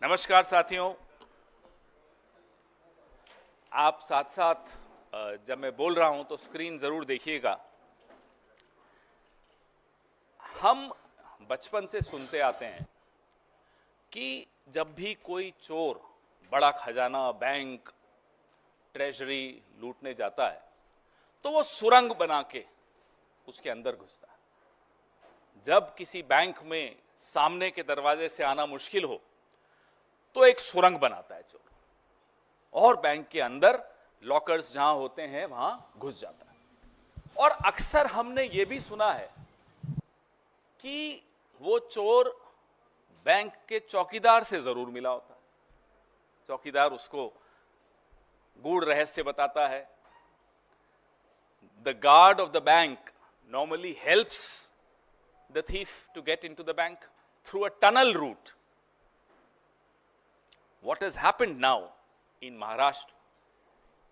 नमस्कार साथियों, आप साथ साथ जब मैं बोल रहा हूं तो स्क्रीन जरूर देखिएगा। हम बचपन से सुनते आते हैं कि जब भी कोई चोर बड़ा खजाना, बैंक, ट्रेजरी लूटने जाता है तो वो सुरंग बना के उसके अंदर घुसता है। जब किसी बैंक में सामने के दरवाजे से आना मुश्किल हो तो एक सुरंग बनाता है चोर और बैंक के अंदर लॉकर्स जहां होते हैं वहां घुस जाता है। और अक्सर हमने ये भी सुना है कि वो चोर बैंक के चौकीदार से जरूर मिला होता है। चौकीदार उसको गूढ़ रहस्य बताता है। The guard of the bank normally helps the thief to get into the bank through a tunnel route. What has happened now in Maharashtra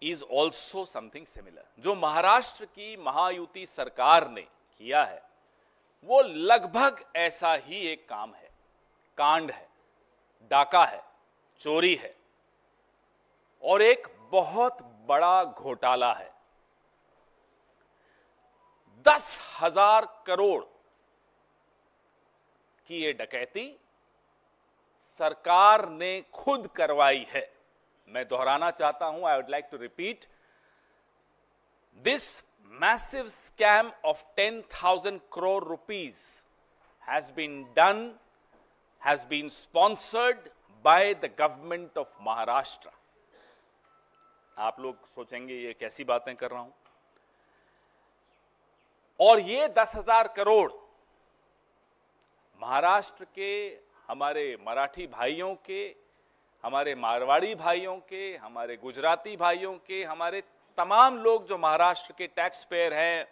is also something similar. जो महाराष्ट्र की महायुति सरकार ने किया है वो लगभग ऐसा ही एक काम है, कांड है, डाका है, चोरी है और एक बहुत बड़ा घोटाला है। 10,000 करोड़ की ये डकैती सरकार ने खुद करवाई है। मैं दोहराना चाहता हूं, I would like to repeat, this massive scam of 10,000 crore rupees has been sponsored by the government of Maharashtra. आप लोग सोचेंगे ये कैसी बातें कर रहा हूं, और ये 10,000 करोड़ महाराष्ट्र के हमारे मराठी भाइयों के, हमारे मारवाड़ी भाइयों के, हमारे गुजराती भाइयों के, हमारे तमाम लोग जो महाराष्ट्र के टैक्स पेयर हैं,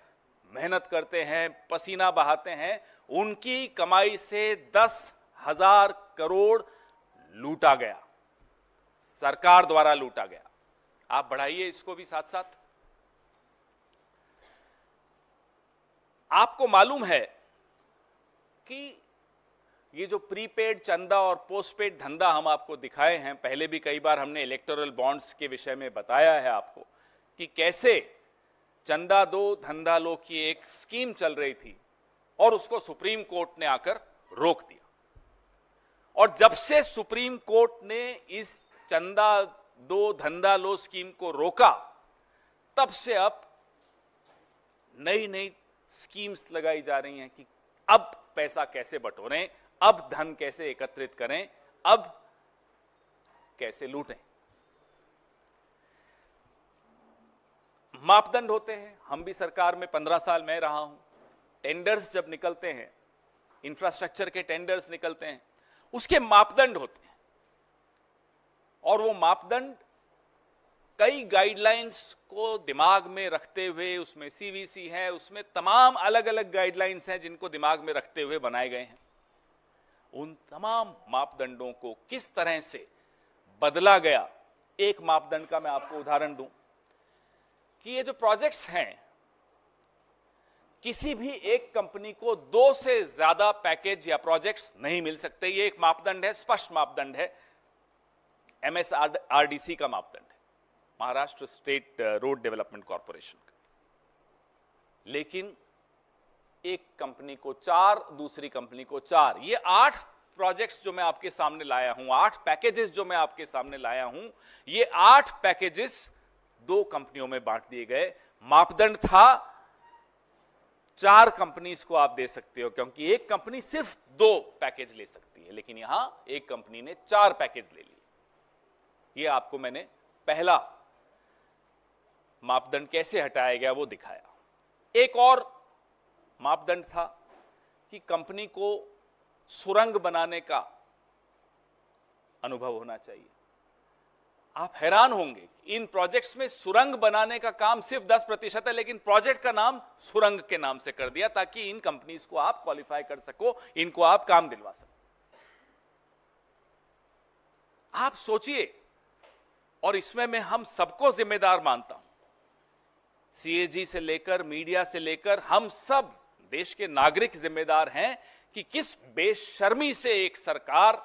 मेहनत करते हैं, पसीना बहाते हैं, उनकी कमाई से 10,000 करोड़ लूटा गया, सरकार द्वारा लूटा गया। आप बढ़ाइए इसको भी साथ साथ। आपको मालूम है कि ये जो प्रीपेड चंदा और पोस्टपेड धंधा हम आपको दिखाए हैं, पहले भी कई बार हमने इलेक्टोरल बॉन्ड्स के विषय में बताया है आपको कि कैसे चंदा दो धंधा लो की एक स्कीम चल रही थी और उसको सुप्रीम कोर्ट ने आकर रोक दिया। और जब से सुप्रीम कोर्ट ने इस चंदा दो धंधा लो स्कीम को रोका, तब से अब नई नई स्कीम्स लगाई जा रही हैं कि अब पैसा कैसे बटोरें, अब धन कैसे एकत्रित करें, अब कैसे लूटें। मापदंड होते हैं। हम भी सरकार में 15 साल मैं रहा हूं। टेंडर्स जब निकलते हैं, इंफ्रास्ट्रक्चर के टेंडर्स निकलते हैं, उसके मापदंड होते हैं और वो मापदंड कई गाइडलाइंस को दिमाग में रखते हुए, उसमें सीवीसी है, उसमें तमाम अलग अलग गाइडलाइंस हैं जिनको दिमाग में रखते हुए बनाए गए हैं। उन तमाम मापदंडों को किस तरह से बदला गया, एक मापदंड का मैं आपको उदाहरण दूं कि ये जो प्रोजेक्ट्स हैं, किसी भी एक कंपनी को 2 से ज्यादा पैकेज या प्रोजेक्ट्स नहीं मिल सकते। ये एक मापदंड है, स्पष्ट मापदंड है, MSRDC का मापदंड है, Maharashtra state road development corporation का। लेकिन एक कंपनी को 4, दूसरी कंपनी को 4। ये 8 प्रोजेक्ट्स जो मैं आपके सामने लाया हूं, 8 पैकेजेस जो मैं आपके सामने लाया हूं, ये 8 पैकेजेस 2 कंपनियों में बांट दिए गए। मापदंड था 4 कंपनीज को आप दे सकते हो, क्योंकि एक कंपनी सिर्फ 2 पैकेज ले सकती है, लेकिन यहां एक कंपनी ने 4 पैकेज ले लिए। ये आपको मैंने पहला मापदंड कैसे हटाया गया वो दिखाया। एक और मापदंड था कि कंपनी को सुरंग बनाने का अनुभव होना चाहिए। आप हैरान होंगे, इन प्रोजेक्ट्स में सुरंग बनाने का काम सिर्फ 10% है, लेकिन प्रोजेक्ट का नाम सुरंग के नाम से कर दिया ताकि इन कंपनीज को आप क्वालिफाई कर सको, इनको आप काम दिलवा सको। आप सोचिए, और इसमें मैं हम सबको जिम्मेदार मानता हूं, सीएजी से लेकर मीडिया से लेकर हम सब देश के नागरिक जिम्मेदार हैं कि किस बेशर्मी से एक सरकार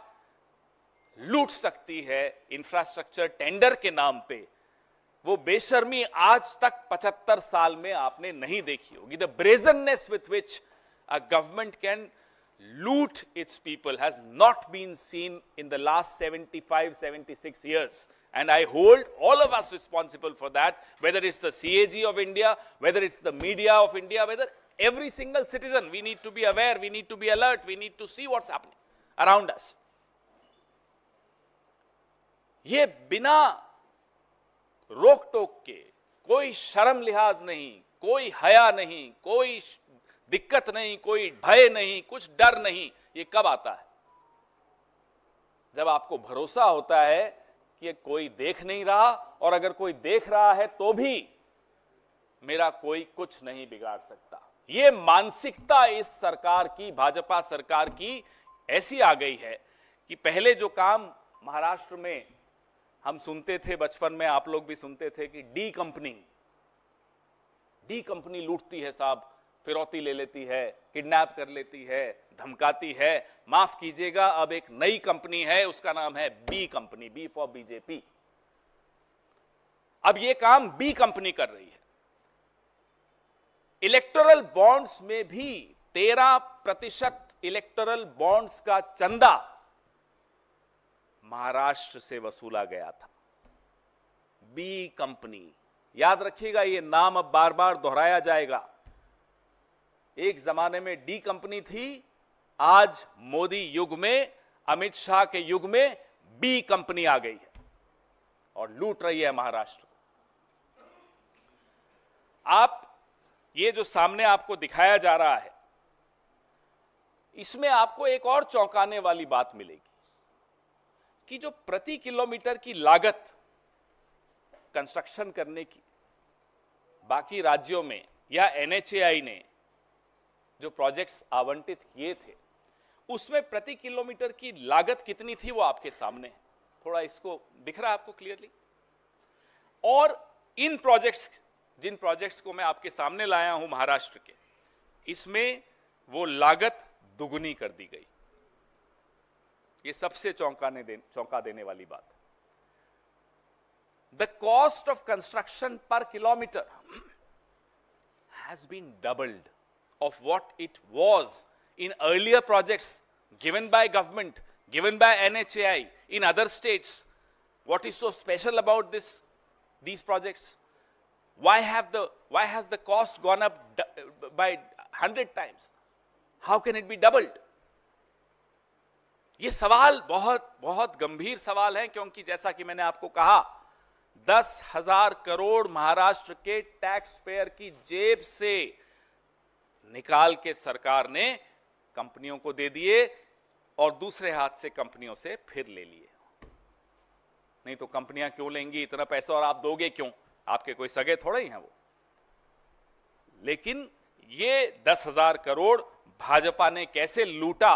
लूट सकती है इंफ्रास्ट्रक्चर टेंडर के नाम पे, वो बेशर्मी आज तक 75 साल में आपने नहीं देखी होगी. The brazenness with which a government can loot its people has not been seen in the last 75-76 years, and I hold all of us responsible for that, whether it's the CAG of India, whether it's the media of India, whether every single citizen. We need to be aware, we need to be alert, we need to see what's happening around us. ये बिना रोक टोक के, कोई शर्म लिहाज नहीं, कोई हया नहीं, कोई दिक्कत नहीं, कोई भय नहीं, कुछ डर नहीं, ये कब आता है? जब आपको भरोसा होता है कि कोई देख नहीं रहा, और अगर कोई देख रहा है तो भी मेरा कोई कुछ नहीं बिगाड़ सकता. ये मानसिकता इस सरकार की, भाजपा सरकार की ऐसी आ गई है कि पहले जो काम महाराष्ट्र में हम सुनते थे, बचपन में आप लोग भी सुनते थे कि डी कंपनी लूटती है साहब, फिरौती ले लेती है, किडनैप कर लेती है, धमकाती है. माफ कीजिएगा, अब एक नई कंपनी है, उसका नाम है B company, B for BJP. अब यह काम बी कंपनी कर रही है. इलेक्टोरल बॉन्ड्स में भी 13% इलेक्टोरल बॉन्ड्स का चंदा महाराष्ट्र से वसूला गया था. बी कंपनी, याद रखिएगा, यह नाम अब बार बार दोहराया जाएगा. एक जमाने में डी कंपनी थी, आज मोदी युग में, अमित शाह के युग में बी कंपनी आ गई है और लूट रही है महाराष्ट्र. आप ये जो सामने आपको दिखाया जा रहा है, इसमें आपको एक और चौंकाने वाली बात मिलेगी कि जो प्रति किलोमीटर की लागत कंस्ट्रक्शन करने की बाकी राज्यों में या NHAI ने जो प्रोजेक्ट्स आवंटित किए थे, उसमें प्रति किलोमीटर की लागत कितनी थी वो आपके सामने है. थोड़ा इसको दिख रहा है आपको क्लियरली? और इन प्रोजेक्ट्स, जिन प्रोजेक्ट्स को मैं आपके सामने लाया हूं महाराष्ट्र के, इसमें वो लागत दुगुनी कर दी गई. ये सबसे चौंका देने वाली बात है. The cost of construction per kilometre has been doubled of what it was in earlier projects given by government, given by NHAI in other states. What is so special about these projects? Why has the cost gone up by 100 times? How can it be doubled? ये सवाल बहुत गंभीर सवाल है, क्योंकि जैसा कि मैंने आपको कहा, 10,000 करोड़ महाराष्ट्र के टैक्स पेयर की जेब से निकाल के सरकार ने कंपनियों को दे दिए और दूसरे हाथ से कंपनियों से फिर ले लिए. नहीं तो कंपनियां क्यों लेंगी इतना पैसा, और आप दोगे क्यों? आपके कोई सगे थोड़े ही हैं वो. लेकिन ये 10,000 करोड़ भाजपा ने कैसे लूटा,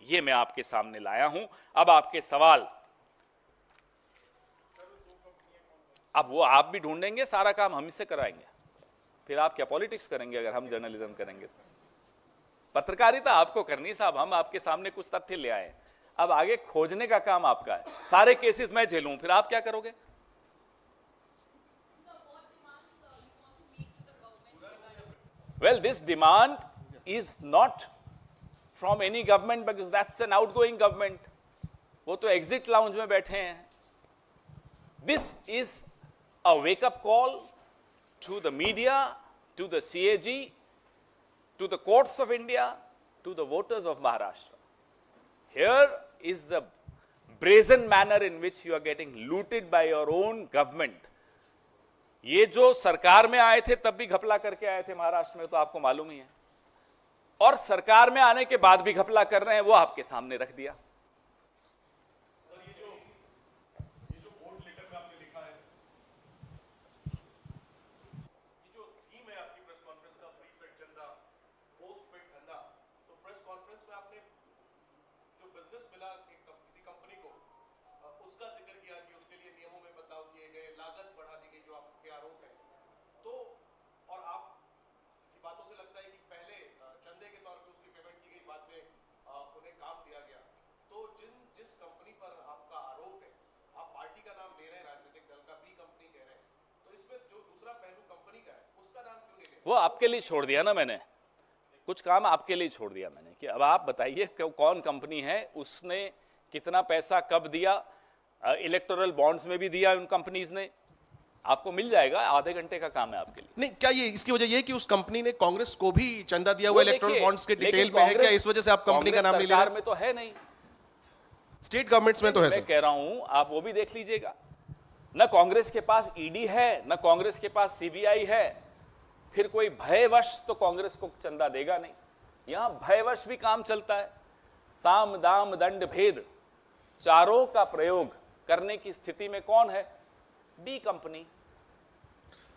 ये मैं आपके सामने लाया हूं. अब आपके सवाल, अब वो आप भी ढूंढेंगे, सारा काम हम ही से कराएंगे. फिर आप क्या पॉलिटिक्स करेंगे अगर हम जर्नलिज्म करेंगे तो? पत्रकारिता आपको करनी साहब, हम आपके सामने कुछ तथ्य ले आए, अब आगे खोजने का काम आपका है. सारे केसेस मैं झेलूं, फिर आप क्या करोगे? Well, this demand is not from any government, because that's an outgoing government. वो तो एग्जिट लाउंज में बैठे हैं. This is a wake up call to the media, to the CAG, to the courts of India, to the voters of Maharashtra. Here is the brazen manner in which you are getting looted by your own government. ये जो सरकार में आए थे तब भी घपला करके आए थे महाराष्ट्र में, तो आपको मालूम ही है, और सरकार में आने के बाद भी घपला कर रहे हैं, वो आपके सामने रख दिया. उन्हें काम दिया गया, तो जिस कंपनी पर आपका वो आपके लिए छोड़ दिया ना मैंने, कुछ काम आपके लिए छोड़ दिया मैंने कि अब आप बताइए कौन कंपनी है, उसने कितना पैसा कब दिया, इलेक्टोरल बॉन्ड्स में भी दिया उन कंपनीज ने, आपको मिल जाएगा, आधे घंटे का काम है आपके लिए। नहीं, क्या ये इसकी वजह ये है कि उस कंपनी ने कांग्रेस को भी चंदा दिया हुआ इलेक्टोरल बॉन्ड्स के डिटेल में है क्या, इस वजह से आप कंपनी का नाम नहीं ले रहे? सरकार में तो है नहीं, स्टेट गवर्नमेंट्स में तो है मैं कह रहा हूं आप वो भी देख लीजिएगा। न कांग्रेस के पास ईडी है, न कांग्रेस के पास सीबीआई है, फिर कोई भयवश तो कांग्रेस को चंदा देगा नहीं। यहां भयवश भी काम चलता है, साम दाम दंड भेद चारों का प्रयोग करने की स्थिति में कौन है? D company.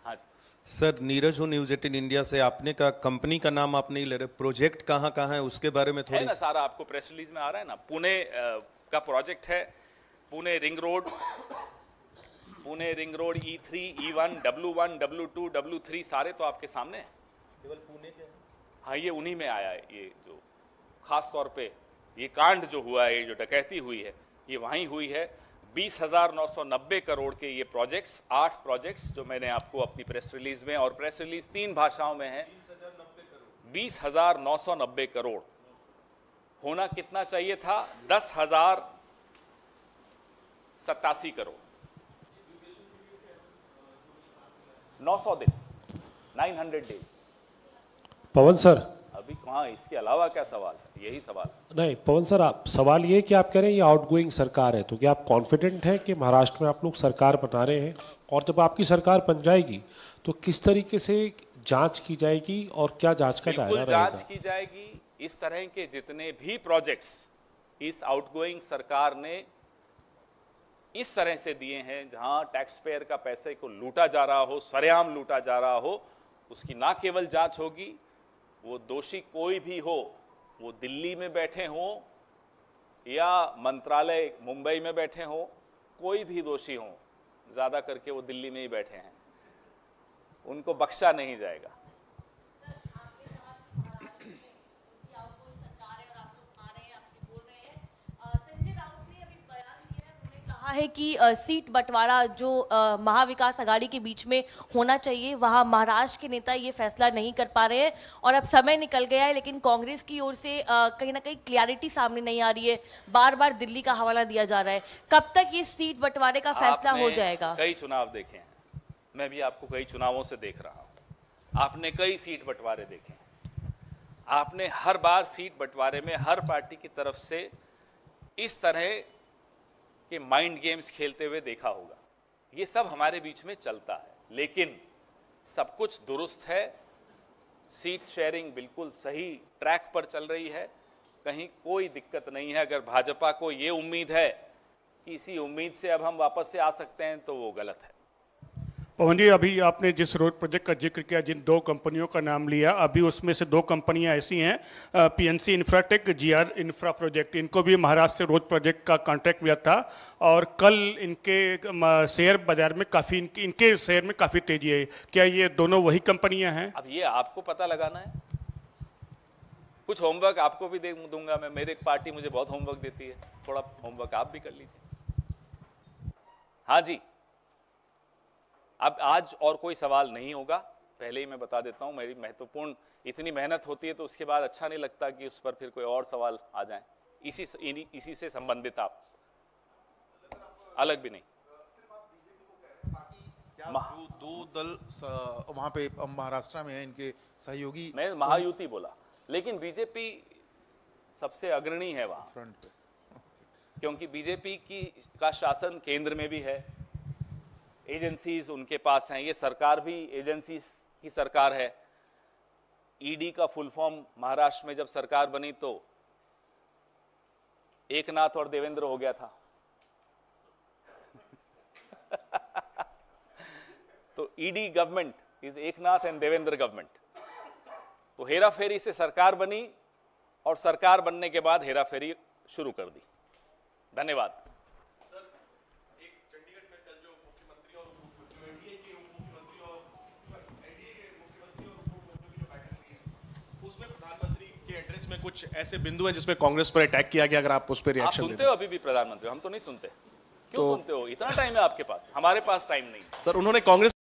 हाँ जी सर, नीरज हूँ न्यूज 18 इंडिया से। आपने का कंपनी का नाम आप नहीं ले रहे, प्रोजेक्ट कहाँ कहाँ है उसके बारे में थोड़ी है ना, सारा आपको प्रेस रिलीज में आ रहा है ना। पुणे का प्रोजेक्ट है, Pune ring road, Pune ring road E3, E1, W1, W2, W3 सारे तो आपके सामने हैं। केवल पुणे के? हाँ, ये उन्हीं में आया है। ये जो खास तौर पे ये कांड जो हुआ है, ये जो डकैती हुई है, ये वहीं हुई है। 20,990 करोड़ के ये प्रोजेक्ट्स, 8 प्रोजेक्ट्स जो मैंने आपको अपनी प्रेस रिलीज में, और प्रेस रिलीज 3 भाषाओं में है। 20,990 करोड़ होना कितना चाहिए था? 10,087 करोड़। 900 दिन, 900 डेज। पवन सर, अभी कहाँ, इसके अलावा क्या सवाल है? यही सवाल है। नहीं पवन सर, आप सवाल ये कि आप कह रहे हैं ये आउटगोइंग सरकार है, तो क्या आप कॉन्फिडेंट हैं कि महाराष्ट्र में आप लोग सरकार बना रहे हैं? और जब आपकी सरकार बन जाएगी तो किस तरीके से जांच की जाएगी और क्या जांच का दायरा रहेगा? जांच की जाएगी। इस तरह के जितने भी प्रोजेक्ट्स इस आउटगोइंग सरकार ने इस तरह से दिए हैं, जहां टैक्स पेयर का पैसे को लूटा जा रहा हो, सरेआम लूटा जा रहा हो, उसकी ना केवल जांच होगी, वो दोषी कोई भी हो, वो दिल्ली में बैठे हों या मंत्रालय मुंबई में बैठे हों, कोई भी दोषी हो, ज्यादा करके वो दिल्ली में ही बैठे हैं, उनको बख्शा नहीं जाएगा। है कि सीट बंटवारा जो महाविकास आघाड़ी के बीच में होना चाहिए, वहां महाराष्ट्र के नेता ये फैसला नहीं कर पा रहे हैं और अब समय निकल गया है, लेकिन कांग्रेस की ओर से कहीं ना कहीं क्लैरिटी सामने नहीं आ रही है। बार बार दिल्ली का हवाला दिया जा रहा है। कब तक ये सीट बंटवारे का फैसला हो जाएगा? कई चुनाव देखे हैं, मैं भी आपको कई चुनावों से देख रहा हूं। आपने कई सीट बंटवारे देखे हैं, आपने हर बार सीट बंटवारे में हर पार्टी की तरफ से इस तरह कि माइंड गेम्स खेलते हुए देखा होगा। ये सब हमारे बीच में चलता है, लेकिन सब कुछ दुरुस्त है, सीट शेयरिंग बिल्कुल सही ट्रैक पर चल रही है, कहीं कोई दिक्कत नहीं है। अगर भाजपा को ये उम्मीद है कि इसी उम्मीद से अब हम वापस से आ सकते हैं, तो वो गलत है। पवन जी, अभी आपने जिस रोड प्रोजेक्ट का जिक्र किया, जिन 2 कंपनियों का नाम लिया, अभी उसमें से 2 कंपनियां ऐसी हैं, PNC Infratech, GR infra project, इनको भी महाराष्ट्र से रोड प्रोजेक्ट का कॉन्ट्रैक्ट मिला था और कल इनके शेयर बाजार में काफ़ी इनके शेयर में काफ़ी तेजी है। क्या ये दोनों वही कंपनियां हैं? अब ये आपको पता लगाना है। कुछ होमवर्क आपको भी दे दूंगा मैं, मेरी पार्टी मुझे बहुत होमवर्क देती है, थोड़ा होमवर्क आप भी कर लीजिए। हाँ जी, अब आज और कोई सवाल नहीं होगा, पहले ही मैं बता देता हूं। मेरी महत्वपूर्ण इतनी मेहनत होती है तो उसके बाद अच्छा नहीं लगता कि उस पर फिर कोई और सवाल आ जाए, इसी से संबंधित आप अलग भी नहीं। दो दल वहां पे महाराष्ट्र में है, इनके सहयोगी, मैं महायुति बोला, लेकिन बीजेपी सबसे अग्रणी है वहां फ्रंट पे, क्योंकि बीजेपी का शासन केंद्र में भी है, एजेंसीज उनके पास हैं, ये सरकार भी एजेंसी की सरकार है। ईडी का फुल फॉर्म महाराष्ट्र में जब सरकार बनी तो एकनाथ और देवेंद्र हो गया था तो ED government is Eknath and Devendra government. तो हेराफेरी से सरकार बनी और सरकार बनने के बाद हेराफेरी शुरू कर दी। धन्यवाद। उसमें प्रधानमंत्री के एड्रेस में कुछ ऐसे बिंदु है जिसमें कांग्रेस पर अटैक किया गया, अगर आप उस पर आप रिएक्शन सुनते हो अभी भी प्रधानमंत्री? हम तो नहीं सुनते। क्यों सुनते हो? इतना टाइम है आपके पास, हमारे पास टाइम नहीं। सर, उन्होंने कांग्रेस